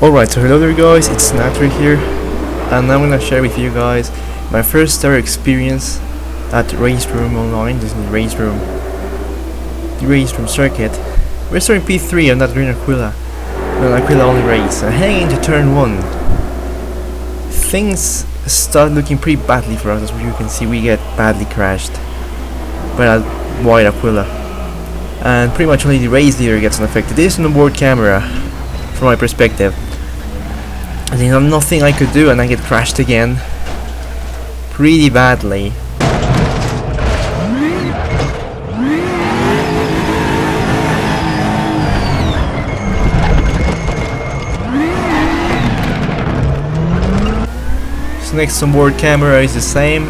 Alright, so hello there guys, it's Natri here, and I'm gonna share with you guys my first ever experience at Raceroom Online. This is the Raceroom circuit. We're starting P3 on that green Aquila, an Aquila only race, and heading into turn 1. Things start looking pretty badly for us. As you can see, we get badly crashed by that white Aquila, and pretty much only the race leader gets unaffected. This is an onboard camera from my perspective. There's nothing I could do, and I get crashed again pretty badly. So next onboard camera is the same,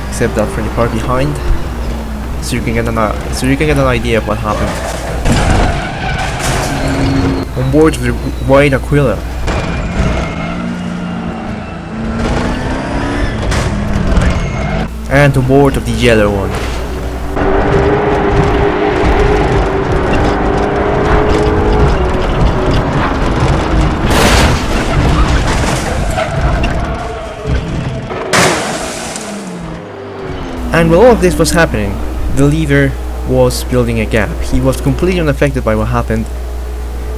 except that for the part behind, so you can get an idea of what happened. On board with the white Aquila, and on board of the yellow one. And while all of this was happening, the leader was building a gap. He was completely unaffected by what happened,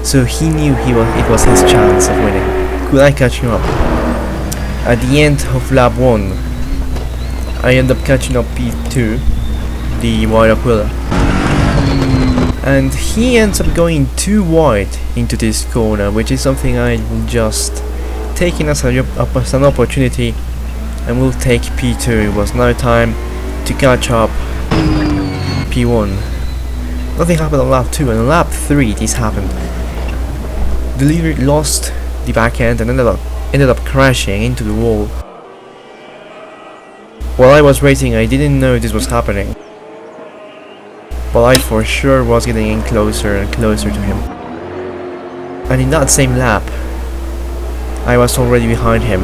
so he knew it was his chance of winning. Could I catch him up? At the end of lap 1, I end up catching up P2, the white Aquila, and he ends up going too wide into this corner, which is something I will just take in as an opportunity, and will take P2. It was now time to catch up P1. Nothing happened on lap 2, and on lap 3 this happened. The leader lost the back end and ended up crashing into the wall. While I was racing, I didn't know this was happening, but I for sure was getting in closer and closer to him. And in that same lap, I was already behind him.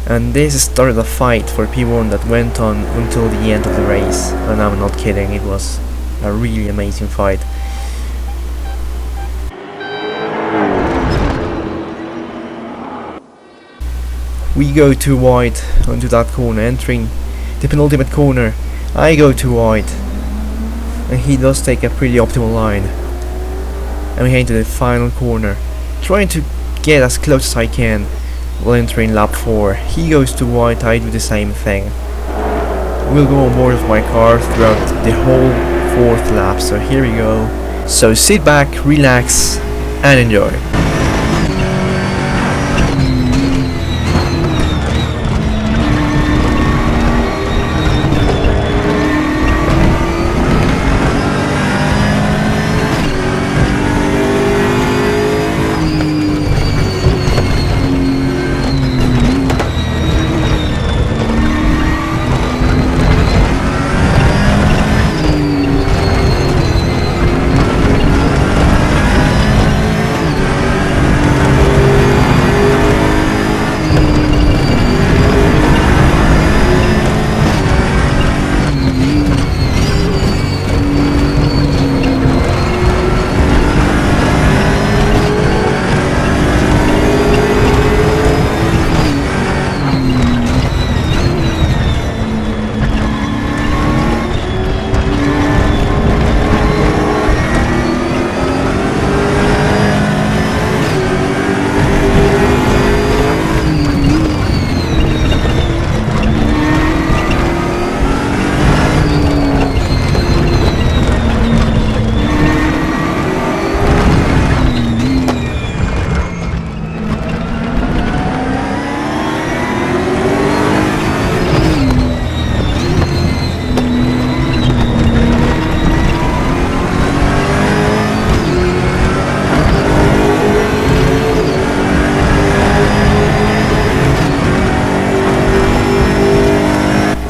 And this started a fight for P1 that went on until the end of the race. And I'm not kidding, it was a really amazing fight. We go too wide onto that corner, entering the penultimate corner. I go too wide, and he does take a pretty optimal line. And we head into the final corner, trying to get as close as I can while entering lap 4. He goes too wide, I do the same thing. We'll go on board with my car throughout the whole 4th lap, so here we go. So sit back, relax, and enjoy.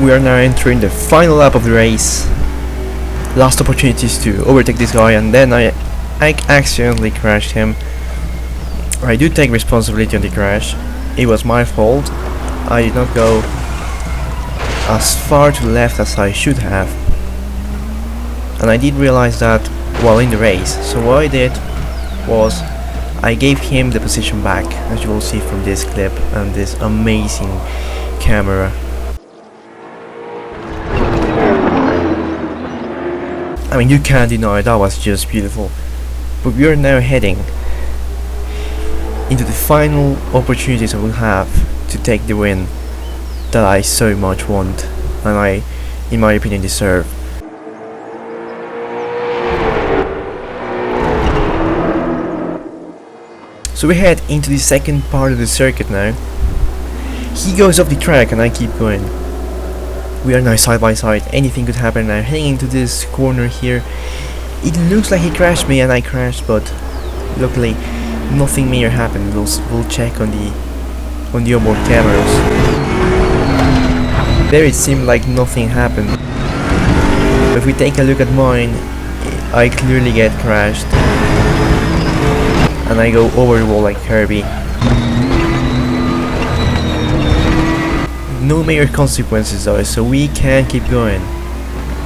We are now entering the final lap of the race. Last opportunities to overtake this guy, and then I accidentally crashed him. I do take responsibility on the crash. It was my fault. I did not go as far to the left as I should have, and I did realize that while in the race. So what I did was I gave him the position back, as you will see from this clip and this amazing camera. I mean, you can't deny that was just beautiful. But we are now heading into the final opportunities I will have to take the win that I so much want and I, in my opinion, deserve. So we head into the second part of the circuit now. He goes off the track and I keep going. We are now side by side, anything could happen now. Heading into this corner here, it looks like he crashed me and I crashed, but luckily nothing major happened. We'll check on the onboard cameras. There it seemed like nothing happened. But if we take a look at mine, I clearly get crashed. And I go over the wall like Kirby. No major consequences though, so we can keep going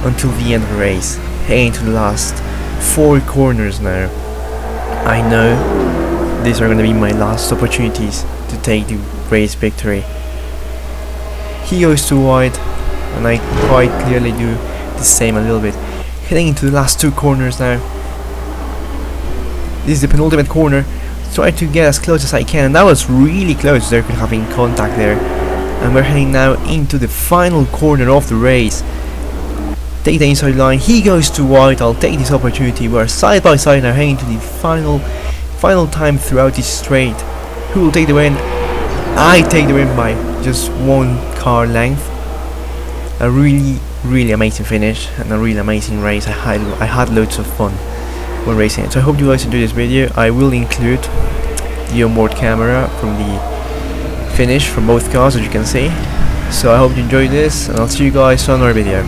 until the end of the race. Heading to the last 4 corners now. I know these are going to be my last opportunities to take the race victory. He goes too wide and I quite clearly do the same a little bit. Heading into the last 2 corners now. This is the penultimate corner. Try to get as close as I can, and that was really close. There could have been contact there. And we're heading now into the final corner of the race. Take the inside line. He goes too wide. I'll take this opportunity. We're side by side now, heading to the final time throughout this straight. Who will take the win? I take the win by just 1 car length. A really amazing finish and a really amazing race. I had loads of fun when racing it. So I hope you guys enjoyed this video. I will include the onboard camera from the finish from both cars, as you can see. So I hope you enjoyed this, and I'll see you guys on another video.